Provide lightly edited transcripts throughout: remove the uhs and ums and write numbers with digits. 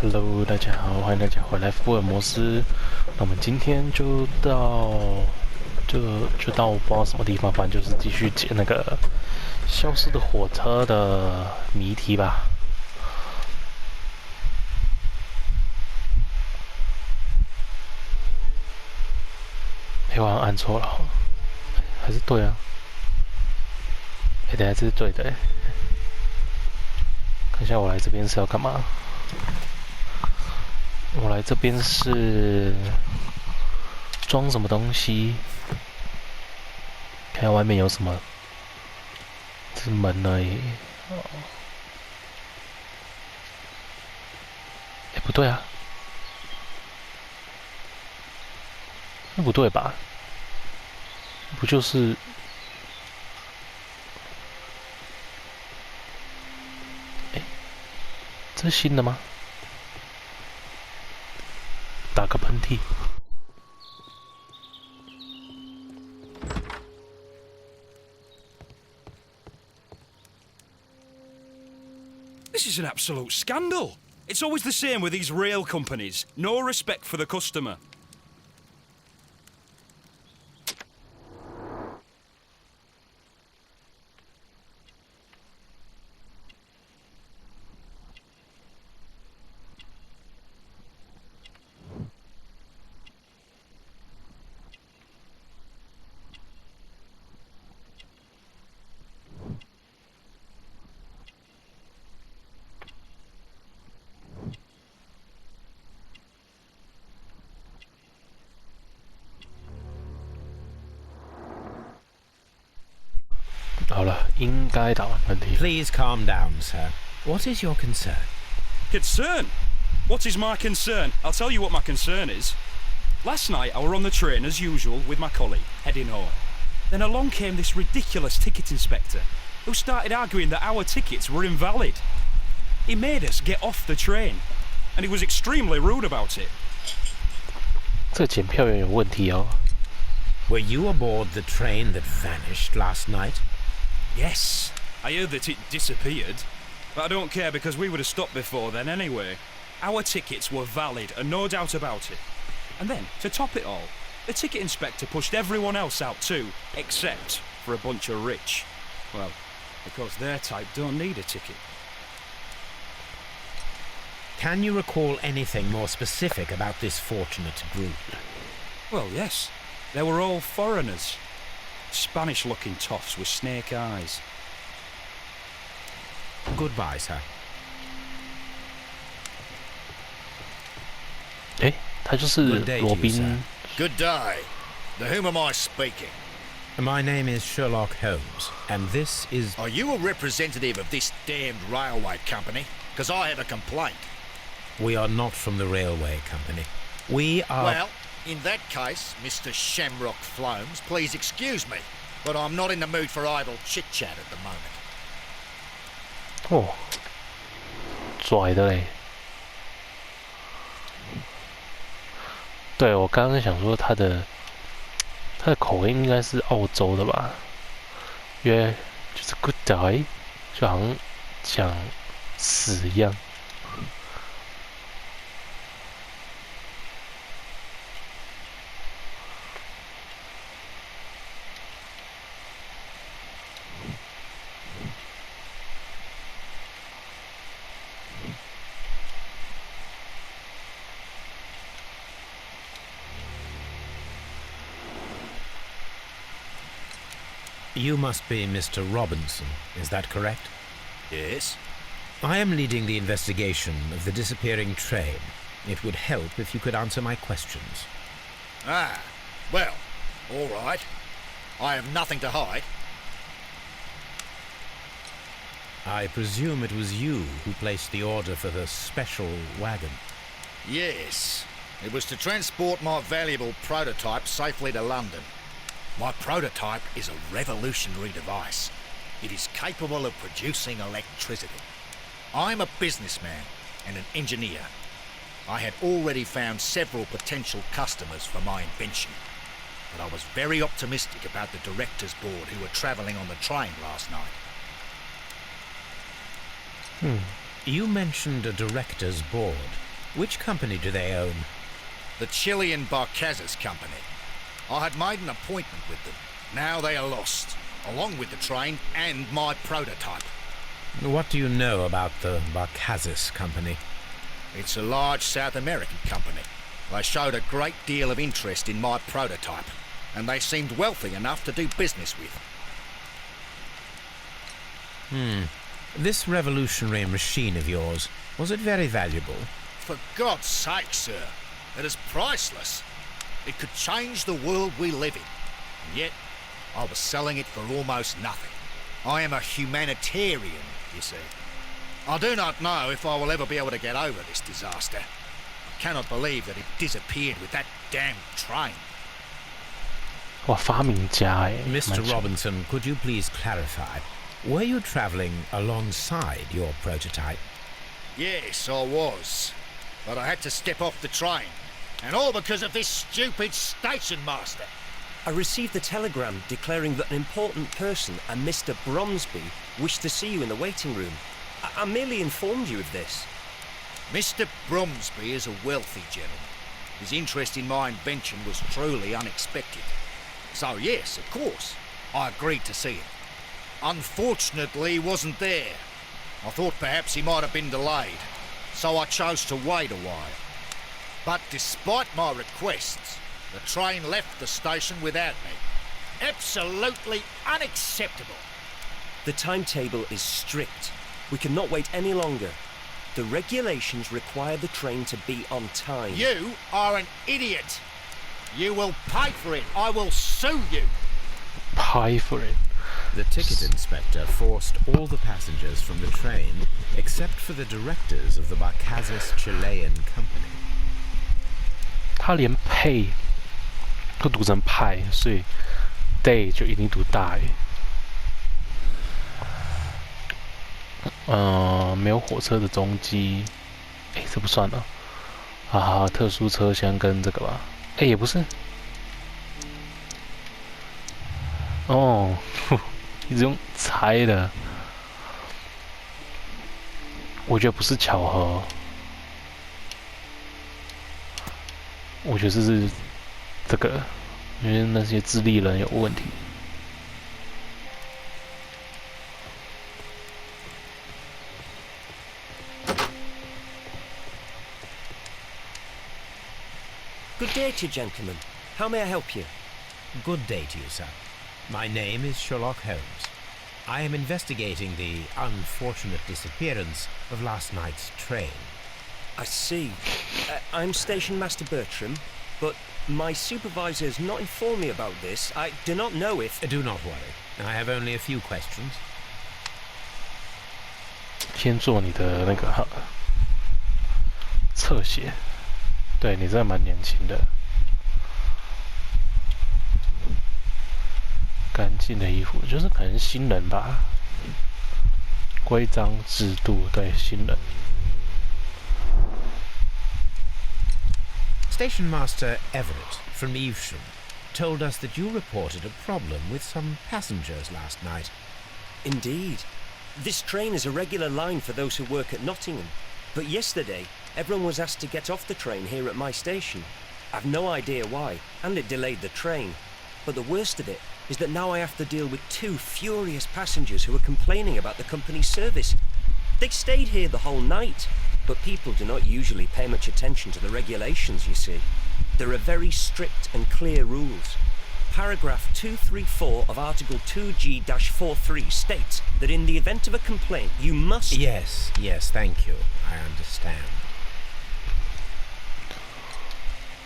Hello，大家好，欢迎大家回来福尔摩斯。那我们今天就到我不知道什么地方，反正就是继续解那个消失的火车的谜题吧。我好像按错了，还是对啊？等下这是对的。看一下我来这边是要干嘛？我来这边是装什么东西？看下外面有什么？这是门而已。不对啊，那不对吧？不就是这是新的吗？打个喷嚏。This is an absolute scandal. It's always the same with these rail companies. No respect for the customer.好了，应该打完喷嚏。Please calm down, sir. What is your concern? Concern? What is my concern? I'll tell you what my concern is. Last night I were on the train as usual with my colleague, heading home. Then along came this ridiculous ticket inspector who started arguing that our tickets were invalid. He made us get off the train, and he was extremely rude about it. 这检票员有问题哦。Were you aboard the train that vanished last night? Yes, I heard that it disappeared, but I don't care because we would have stopped before then anyway. Our tickets were valid and no doubt about it. And then, to top it all, the ticket inspector pushed everyone else out too, except for a bunch of rich. Well, because their type don't need a ticket. Can you recall anything more specific about this fortunate group? Well, yes. They were all foreigners. Spanish-looking toffs with snake eyes. Goodbye, sir. 他就是罗宾。Good day. To whom am I speaking? My name is Sherlock Holmes, and this is... Are you a representative of this damned railway company? Because I have a complaint. We are not from the railway company. We are... Well, in that case, Mr. Shamrock Flomes, please excuse me, but I'm not in the mood for idle chit-chat at the moment. 哦，拽的嘞。对，我刚刚想说他的口音应该是澳洲的吧，因为就是 good day，就好像讲死一样。You must be Mr. Robinson, is that correct? Yes? I am leading the investigation of the disappearing train. It would help if you could answer my questions. Ah, well, all right. I have nothing to hide. I presume it was you who placed the order for the special wagon. Yes. It was to transport my valuable prototype safely to London. My prototype is a revolutionary device. It is capable of producing electricity. I'm a businessman and an engineer. I had already found several potential customers for my invention, but I was very optimistic about the directors' board who were travelling on the train last night. You mentioned a directors' board. Which company do they own? The Chilean Barcazas Company. I had made an appointment with them. Now they are lost, along with the train and my prototype. What do you know about the Barcazas Company? It's a large South American company. They showed a great deal of interest in my prototype, and they seemed wealthy enough to do business with. This revolutionary machine of yours, was it very valuable? For God's sake, sir, it is priceless. It could change the world we live in. And yet, I was selling it for almost nothing. I am a humanitarian, you see. I do not know if I will ever be able to get over this disaster. I cannot believe that it disappeared with that damn train. 哇，发明家哎 Mr. 蛮强 Robinson, could you please clarify? Were you travelling alongside your prototype? Yes, I was. But I had to step off the train. And all because of this stupid station master. I received a telegram declaring that an important person, a Mr. Bromsby, wished to see you in the waiting room. I merely informed you of this. Mr. Bromsby is a wealthy gentleman. His interest in my invention was truly unexpected. So yes, of course, I agreed to see him. Unfortunately, he wasn't there. I thought perhaps he might have been delayed, so I chose to wait a while. But despite my requests, the train left the station without me. Absolutely unacceptable. The timetable is strict. We cannot wait any longer. The regulations require the train to be on time. You are an idiot. You will pay for it. I will sue you. Pay for it. The ticket inspector forced all the passengers from the train except for the directors of the Barcazas Chilean Company. 他连 pay 都读成派，所以 day 就一定读大诶。没有火车的踪迹，这不算了。啊，特殊车厢跟这个吧，也不是。哦，一直用猜的，我觉得不是巧合，我觉得是这个，因为那些智力人有问题。Good day to you, gentlemen. How may I help you? Good day to you, sir. My name is Sherlock Holmes. I am investigating the unfortunate disappearance of last night's train. I see. I'm Station Master Bertram, but my supervisor has not informed me about this. I do not know if... Do not worry. I have only a few questions. 先做你的那个侧写，对你真的蛮年轻的，干净的衣服，就是可能新人吧，规章制度，对新人。Station Master Everett from Evesham told us that you reported a problem with some passengers last night. Indeed. This train is a regular line for those who work at Nottingham. But yesterday, everyone was asked to get off the train here at my station. I've no idea why, and it delayed the train. But the worst of it is that now I have to deal with two furious passengers who are complaining about the company's service. They stayed here the whole night, but people do not usually pay much attention to the regulations, you see. There are very strict and clear rules. Paragraph 234 of Article 2G-43 states that in the event of a complaint, you must... Yes, thank you. I understand.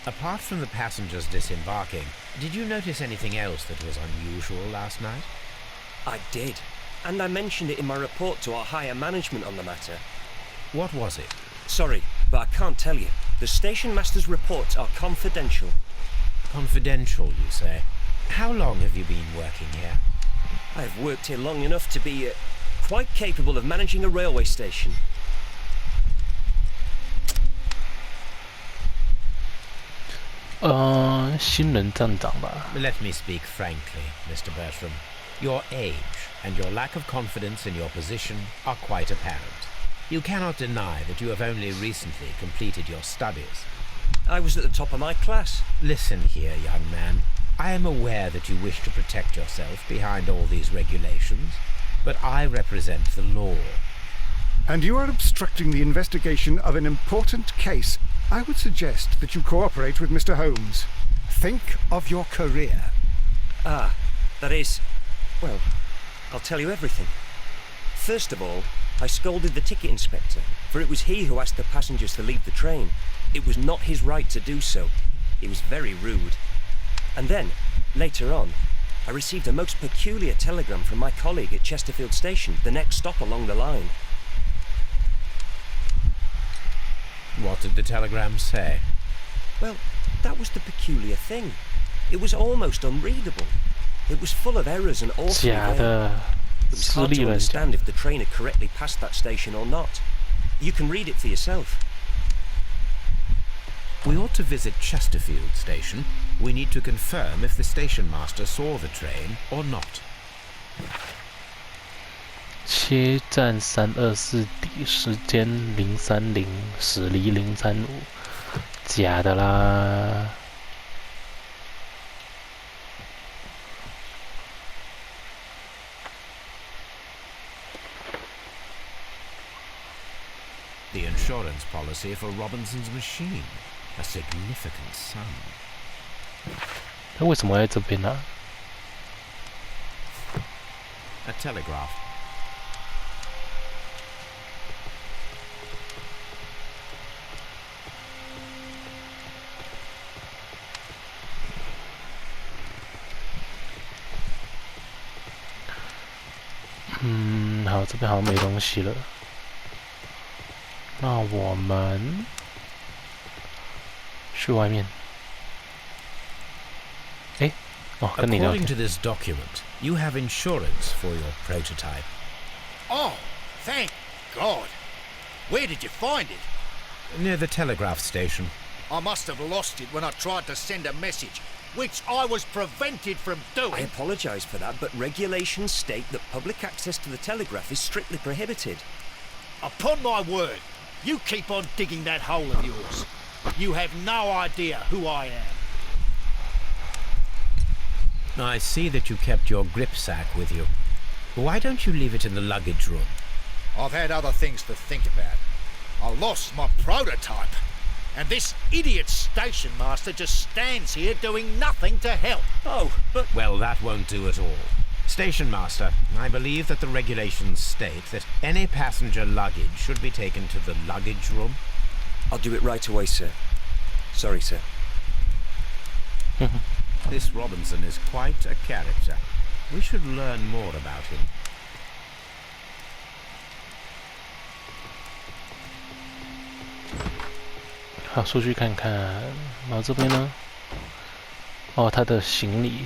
Apart from the passengers disembarking, did you notice anything else that was unusual last night? I did, and I mentioned it in my report to our higher management on the matter. What was it? Sorry, but I can't tell you. The station master's reports are confidential. Confidential, you say? How long have you been working here? I have worked here long enough to be quite capable of managing a railway station. Let me speak frankly, Mr. Bertram. Your age and your lack of confidence in your position are quite apparent. You cannot deny that you have only recently completed your studies. I was at the top of my class. Listen here, young man. I am aware that you wish to protect yourself behind all these regulations, but I represent the law. And you are obstructing the investigation of an important case. I would suggest that you cooperate with Mr. Holmes. Think of your career. Ah, that is... Well, I'll tell you everything. First of all, I scolded the ticket inspector, for it was he who asked the passengers to leave the train. It was not his right to do so. He was very rude. And then, later on, I received a most peculiar telegram from my colleague at Chesterfield Station, the next stop along the line. What did the telegram say? Well, that was the peculiar thing. It was almost unreadable. It was full of errors and awfully 假 vague. 的， It was 私 hard 立 to 人讲 understand if the train had correctly passed that station or not. You can read it for yourself. We ought to visit Chesterfield Station. We need to confirm if the station master saw the train or not. 切站324底，时间030，驶离035，假的啦。The insurance policy for Robinson's machine. A significant sum. 那为什么在这边呢、A telegraph.嗯，好，这边好像没东西了。那我们去外面。诶，哦，跟你聊 According 天。 to this document, you have insurance for your prototype. Oh, thank God. Where did you find it? Near the telegraph station. I must have lost it when I tried to send a message, which I was prevented from I doing. apologise for that, but regulations state that public access to the telegraph is strictly prohibited. Upon my word, you keep on digging that hole of yours. You have no idea who I am. I see that you kept your grip sack with you. Why don't you leave it in the luggage room? I've had other things to think about. I lost my prototype. And this idiot station master just stands here doing nothing to help. Oh, but... Well, that won't do at all. Station master, I believe that the regulations state that any passenger luggage should be taken to the luggage room. I'll do it right away, sir. Sorry, sir. This Robinson is quite a character. We should learn more about him. 好，出去看看。然后这边呢？哦，他的行李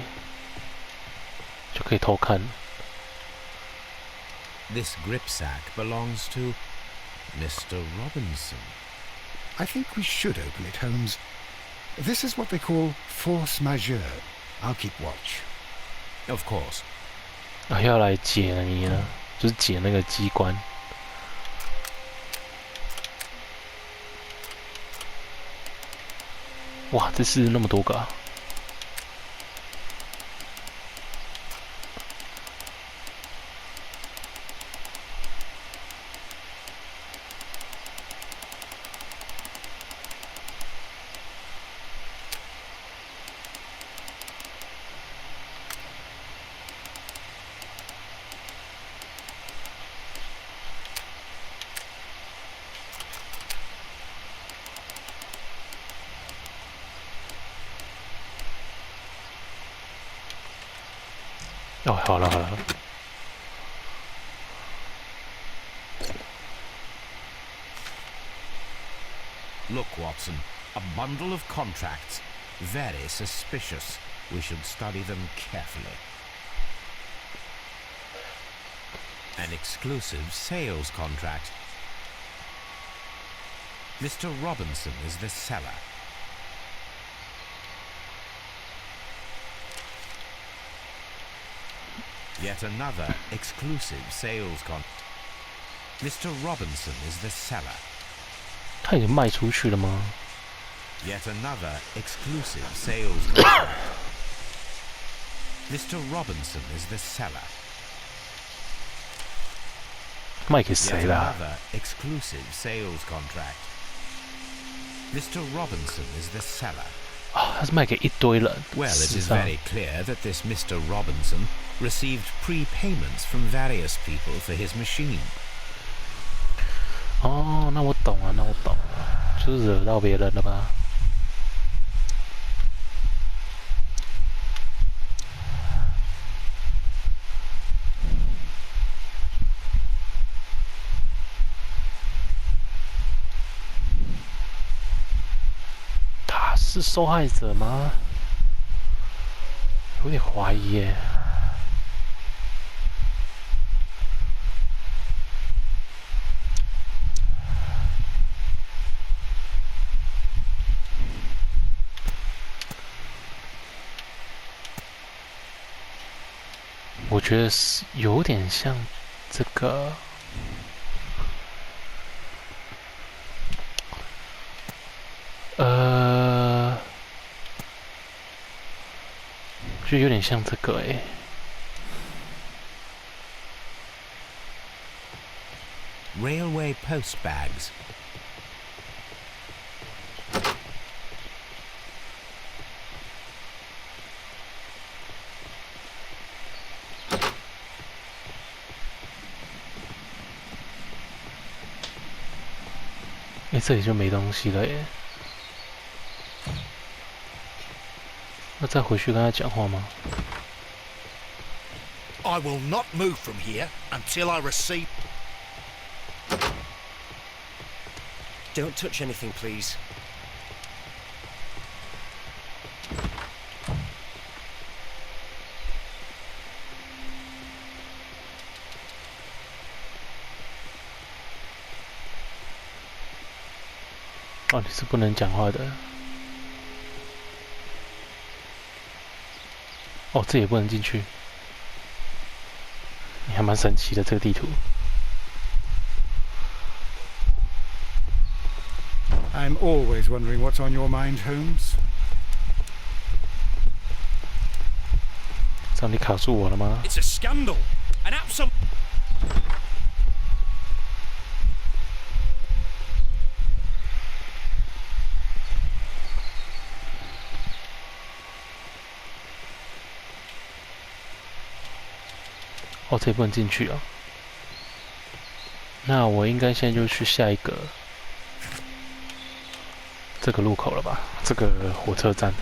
就可以偷看。 This grip sack belongs to Mr. Robinson. I think we should open it, Holmes. This is what they call force majeure. I'll keep watch. Of course. 啊，要来解你呢，就是解那个机关。哇，这是那么多个啊！哦，好了好了。 Look, Watson, a bundle of contracts. Very suspicious. We should study them carefully. An exclusive sales contract. Mr. Robinson is the seller. Yet another exclusive sales contract. Mr. Robinson is the seller. 他已经卖出去了吗？ Yet another exclusive sales contract. Mr. Robinson is the seller. 卖给 Yet 谁啦？ another exclusive sales contract. Mr. Robinson is the seller. 啊，他是卖给一堆人。 Well, it 事实 is 上 very clear that this Mr. Robinson received prepayments from various people for his machine. 哦，那我懂了，就是惹到别人了吧？他是受害者吗？有点怀疑耶。我觉得是有点像这个，就有点像这个诶。Railway post bags. .这里就没东西了耶。那再回去跟他讲话吗？ I will not move from here until I receive... Don't touch anything, please. 哦，你是不能讲话的。哦，这也不能进去。你还蛮神奇的这个地图。I'm always wondering what's on your mind, Holmes. 这样你卡住我了吗？ It's a scandal. An absolute... 哦，这也不能进去啊。那我应该现在就去下一个这个路口了吧？这个火车站。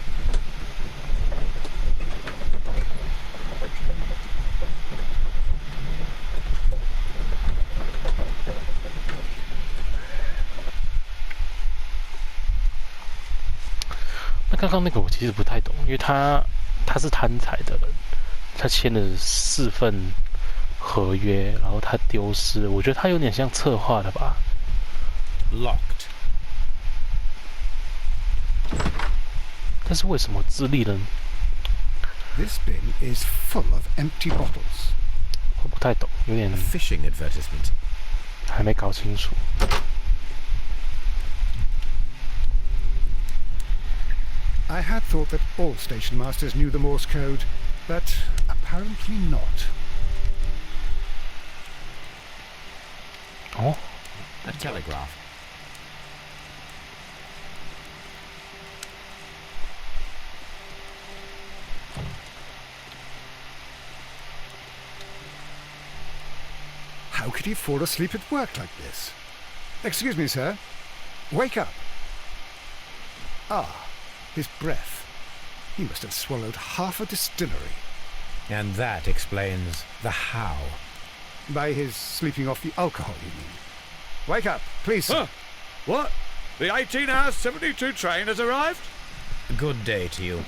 那刚刚那个我其实不太懂，因为他是贪财的人，他签了4份合约，然后他丢失，我觉得他有点像策划的吧。Locked. 但是为什么智利人 This bin is full of empty bottles. 我不太懂，有点 A fishing advertisement. 还没搞清楚。I had thought that all station masters knew the Morse code, but apparently not. 哦， A telegraph. How could he fall asleep at work like this? Excuse me, sir. Wake up. Ah, his breath. He must have swallowed half a distillery. And that explains the how. By his sleeping off the alcohol, you mean? Wake up, please, sir. Huh? What? The 18-hour 72 train has arrived? Good day to you.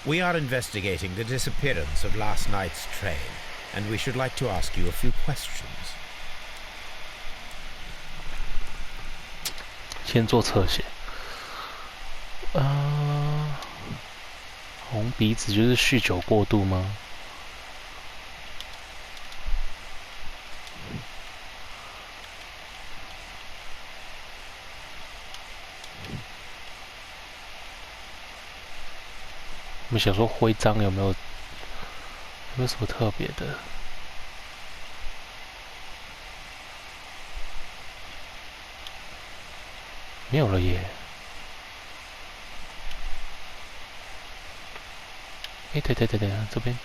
We are investigating the disappearance of last night's train, and we should like to ask you a few questions. 先做侧写。红鼻子就是酗酒过度吗？我们想说徽章有没有什么特别的？没有了耶。哎，对，这边。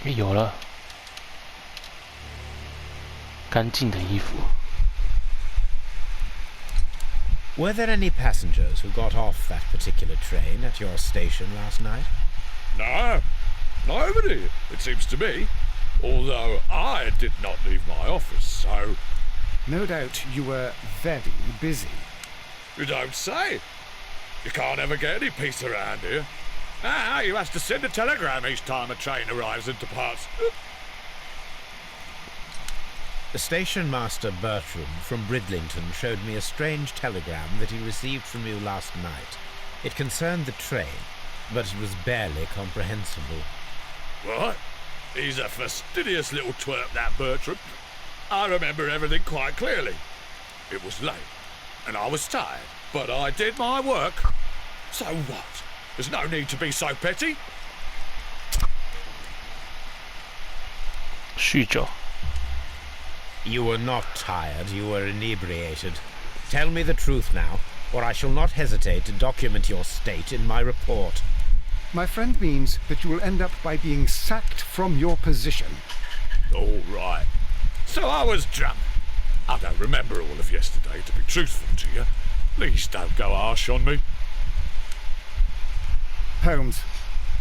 哎，有了，干净的衣服。Were there any passengers who got off that particular train at your station last night? No, nobody, it seems to me. Although I did not leave my office, so... No doubt you were very busy. You don't say. You can't ever get any peace around here. Ah, you have to send a telegram each time a train arrives and departs. The station master Bertram from Bridlington showed me a strange telegram that he received from you last night. It concerned the train, but it was barely comprehensible. What? He's a fastidious little twerp, that Bertram. I remember everything quite clearly. It was late, and I was tired, but I did my work. So what? There's no need to be so petty. 酗酒。 You were not tired, you were inebriated. Tell me the truth now, or I shall not hesitate to document your state in my report. My friend means that you will end up by being sacked from your position. All right. So I was drunk. I don't remember all of yesterday, to be truthful to you. Please don't go harsh on me. Holmes,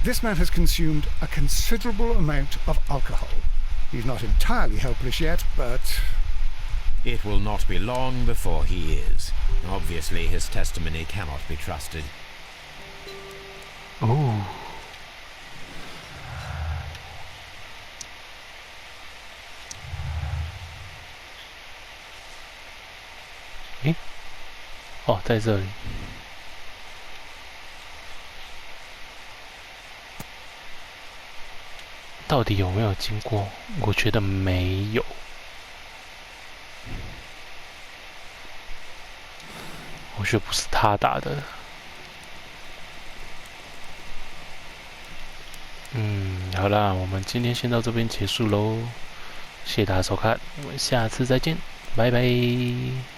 this man has consumed a considerable amount of alcohol. He's not entirely helpless yet, but... It will not be long before he is. Obviously, his testimony cannot be trusted. Oh. 诶，哦，在这里。到底有没有经过？我觉得没有。我觉得不是他打的。好啦，我们今天先到这边结束喽，谢谢大家收看，我们下次再见，拜拜。